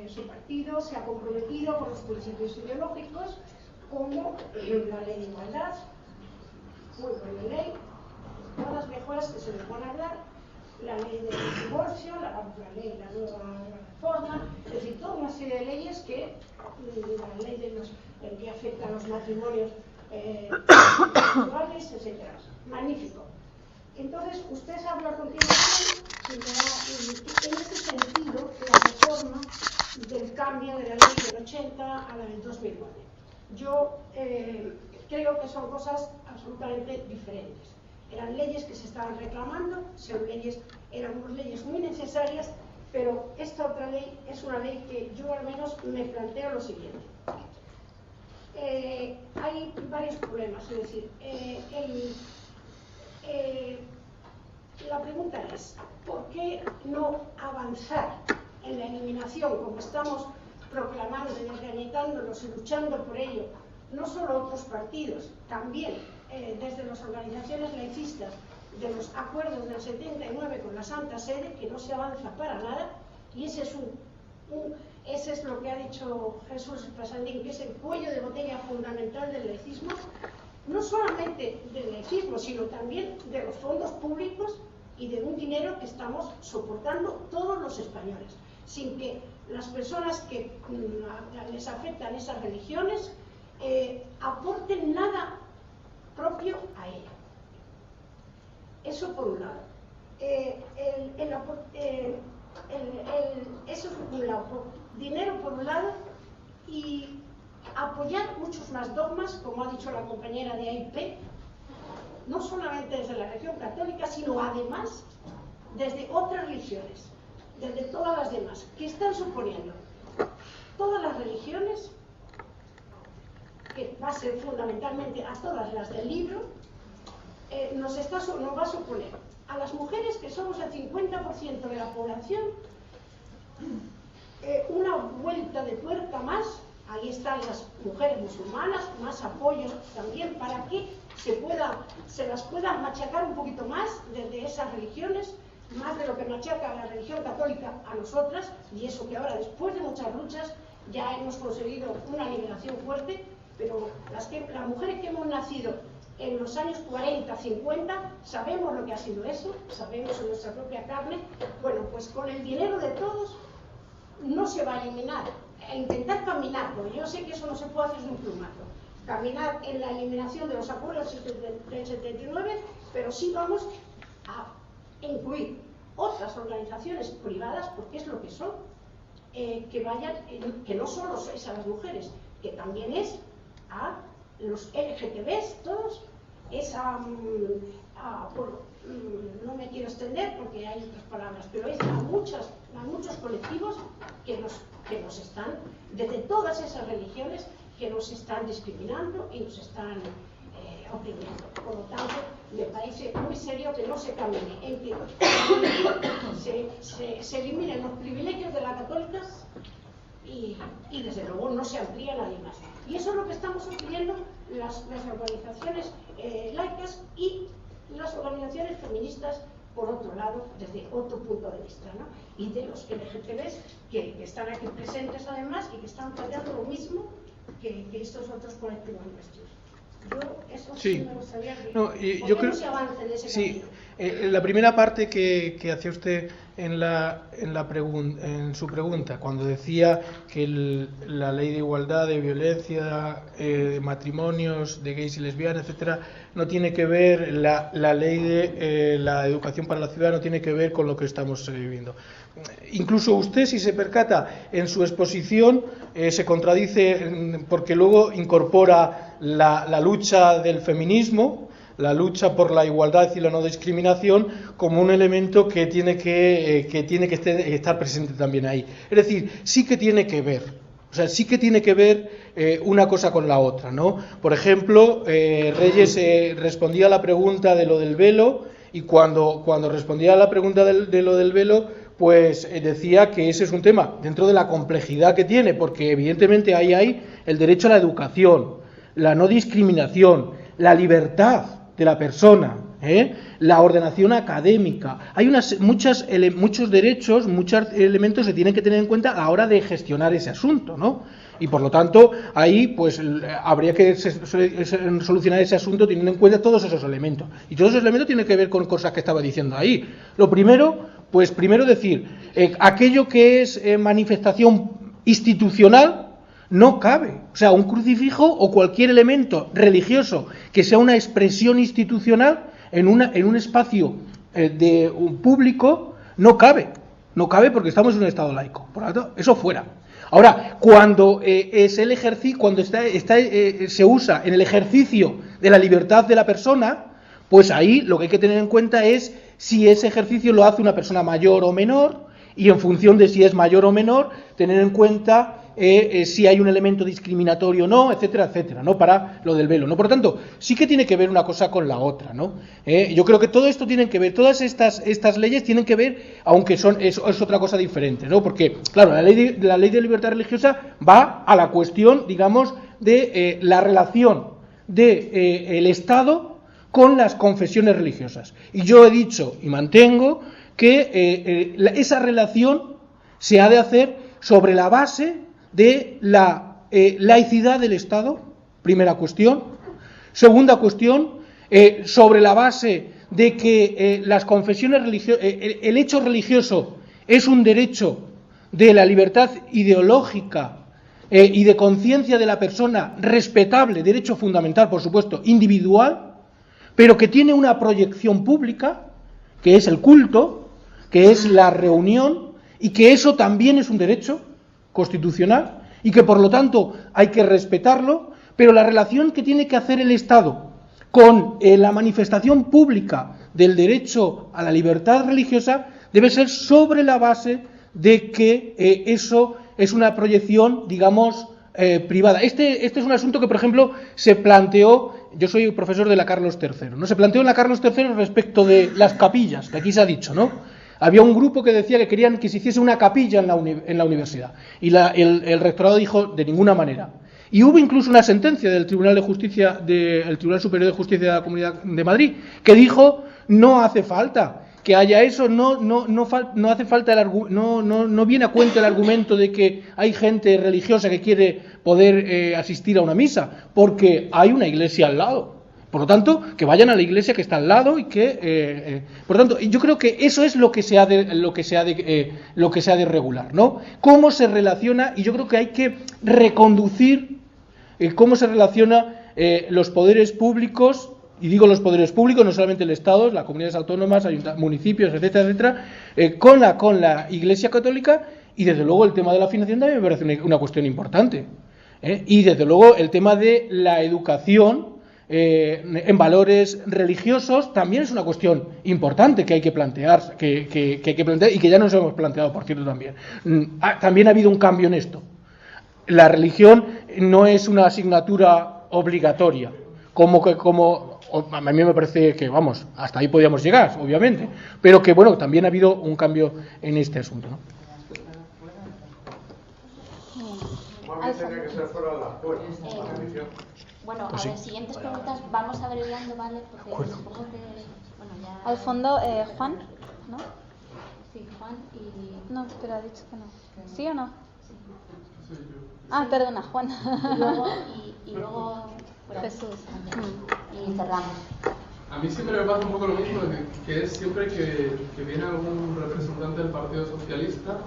su partido se ha comprometido con los principios ideológicos, como la ley de igualdad, muy buena ley, todas las mejoras que se le van a dar, la ley del divorcio, la nueva reforma, es decir, toda una serie de leyes que, la ley de que afecta a los matrimonios sexuales, etc. Magnífico. Entonces, usted habla a continuación en este sentido la reforma del cambio de la ley del 80 a la del 2009. Yo creo que son cosas absolutamente diferentes. Eran leyes que se estaban reclamando, eran unas leyes muy necesarias, pero esta otra ley es una ley que yo al menos me planteo lo siguiente. Hay varios problemas, es decir, la pregunta es, ¿por qué no avanzar en la eliminación, como estamos proclamando y organizándonos y luchando por ello, no solo otros partidos, también desde las organizaciones laicistas, de los acuerdos del 79 con la Santa Sede, que no se avanza para nada, y ese es lo que ha dicho Jesús Pasandín, que es el cuello de botella fundamental del laicismo, no solamente del laicismo, sino también de los fondos públicos y de un dinero que estamos soportando todos los españoles, sin que las personas que les afectan esas religiones aporten nada propio a ella. Eso por un lado. Eso por un lado. Dinero por un lado, y apoyar muchos más dogmas, como ha dicho la compañera de AIP, no solamente desde la religión católica, sino además desde otras religiones, desde todas las demás, que están suponiendo todas las religiones, que va a ser fundamentalmente a todas las del libro, nos va a suponer a las mujeres, que somos el 50% de la población, una vuelta de tuerca más. Ahí están las mujeres musulmanas, más apoyos también para que se las pueda machacar un poquito más desde esas religiones, más de lo que machaca la religión católica a nosotras, y eso que ahora, después de muchas luchas, ya hemos conseguido una liberación fuerte, pero las mujeres que hemos nacido en los años 40, 50, sabemos lo que ha sido eso, sabemos en nuestra propia carne. Bueno, pues con el dinero de todos no se va a eliminar, a intentar caminar, porque yo sé que eso no se puede hacer de un plumazo, caminar en la eliminación de los acuerdos del 79, pero sí vamos a incluir otras organizaciones privadas, porque es lo que son, que vayan, que no solo es a las mujeres, que también es a los LGTBs, todos, no me quiero extender porque hay otras palabras, pero es a muchos colectivos que nos están, desde todas esas religiones, que nos están discriminando y nos están oprimiendo. Por lo tanto, me parece muy serio que no se camine en que se eliminen los privilegios de las católicas y desde luego no se amplía a nadie más. Y eso es lo que estamos sugiriendo las organizaciones laicas y las organizaciones feministas, por otro lado, desde otro punto de vista, ¿no? Y de los LGTBs que están aquí presentes además y que están fallando lo mismo que estos otros colectivos nuestros. Eso sí me gustaría que yo creo, no se avance en ese camino. La primera parte que hacía usted en su pregunta, cuando decía que la ley de igualdad, de violencia, de matrimonios, de gays y lesbianas, etcétera, no tiene que ver, la ley de la educación para la ciudad no tiene que ver con lo que estamos viviendo. Incluso usted, si se percata en su exposición, se contradice porque luego incorpora la lucha del feminismo, la lucha por la igualdad y la no discriminación como un elemento que tiene que estar presente también ahí. Es decir, sí que tiene que ver, sí que tiene que ver una cosa con la otra, ¿no? Por ejemplo, Reyes respondía a la pregunta de lo del velo, y cuando respondía a la pregunta de lo del velo, pues decía que ese es un tema dentro de la complejidad que tiene, porque evidentemente ahí hay el derecho a la educación, la no discriminación, la libertad de la persona, la ordenación académica. Hay muchos derechos, muchos elementos que tienen que tener en cuenta a la hora de gestionar ese asunto, ¿no? Y por lo tanto, ahí pues habría que solucionar ese asunto teniendo en cuenta todos esos elementos. Y todos esos elementos tienen que ver con cosas que estaba diciendo ahí. Lo primero, pues primero decir, aquello que es manifestación institucional no cabe. O sea, un crucifijo o cualquier elemento religioso que sea una expresión institucional en un espacio de un público no cabe. No cabe porque estamos en un estado laico. Por lo tanto, eso fuera. Ahora, cuando es el ejercicio, cuando se usa en el ejercicio de la libertad de la persona, pues ahí lo que hay que tener en cuenta es si ese ejercicio lo hace una persona mayor o menor, y en función de si es mayor o menor, tener en cuenta si hay un elemento discriminatorio o no, etcétera, etcétera, ¿no? Para lo del velo, ¿no? Por lo tanto, sí que tiene que ver una cosa con la otra, ¿no? Yo creo que todo esto tiene que ver, todas estas leyes tienen que ver, aunque es otra cosa diferente, ¿no? Porque, claro, la ley de libertad religiosa va a la cuestión, digamos, de la relación del Estado con las confesiones religiosas. Y yo he dicho y mantengo que esa relación se ha de hacer sobre la base de la laicidad del Estado, primera cuestión. Segunda cuestión, sobre la base de que las confesiones religiosas, el hecho religioso es un derecho de la libertad ideológica y de conciencia de la persona, respetable, derecho fundamental, por supuesto, individual, pero que tiene una proyección pública, que es el culto, que es la reunión, y que eso también es un derecho constitucional, y que por lo tanto hay que respetarlo, pero la relación que tiene que hacer el Estado con la manifestación pública del derecho a la libertad religiosa debe ser sobre la base de que eso es una proyección, digamos, privada. Este es un asunto que, por ejemplo, se planteó, yo soy profesor de la Carlos III, ¿no? Se planteó en la Carlos III respecto de las capillas, que aquí se ha dicho, ¿no? Había un grupo que decía que querían que se hiciese una capilla en la universidad, y el rectorado dijo de ninguna manera. Y hubo incluso una sentencia del Tribunal de Justicia, del Tribunal Superior de Justicia de la Comunidad de Madrid, que dijo no hace falta que haya eso, no hace falta no viene a cuenta el argumento de que hay gente religiosa que quiere poder asistir a una misa, porque hay una iglesia al lado. Por lo tanto, que vayan a la iglesia que está al lado y que, por lo tanto, yo creo que eso es lo que se ha de regular, ¿no? Cómo se relaciona, y yo creo que hay que reconducir cómo se relaciona los poderes públicos, y digo los poderes públicos, no solamente el Estado, las comunidades autónomas, municipios, etcétera, etcétera, con la Iglesia Católica, y desde luego el tema de la financiación también me parece una cuestión importante, y desde luego el tema de la educación en valores religiosos también es una cuestión importante que hay que plantear, que hay que plantear, y que ya nos hemos planteado, por cierto, también. También ha habido un cambio en esto. La religión no es una asignatura obligatoria, a mí me parece que, vamos, hasta ahí podíamos llegar, obviamente, pero que, bueno, también ha habido un cambio en este asunto, ¿no? Tiene que ser fuera de la escuela, la religión. Bueno, pues a ver, siguientes preguntas vamos abreviando, ¿vale? Porque supongo que, bueno, ya... Al fondo, Juan, ¿no? Sí, Juan y... No, pero ha dicho que no. ¿Sí o no? Sí, Ah, perdona, Juan. Y luego bueno, Jesús. Y cerramos. A mí siempre me pasa un poco lo mismo, que es siempre que viene algún representante del Partido Socialista,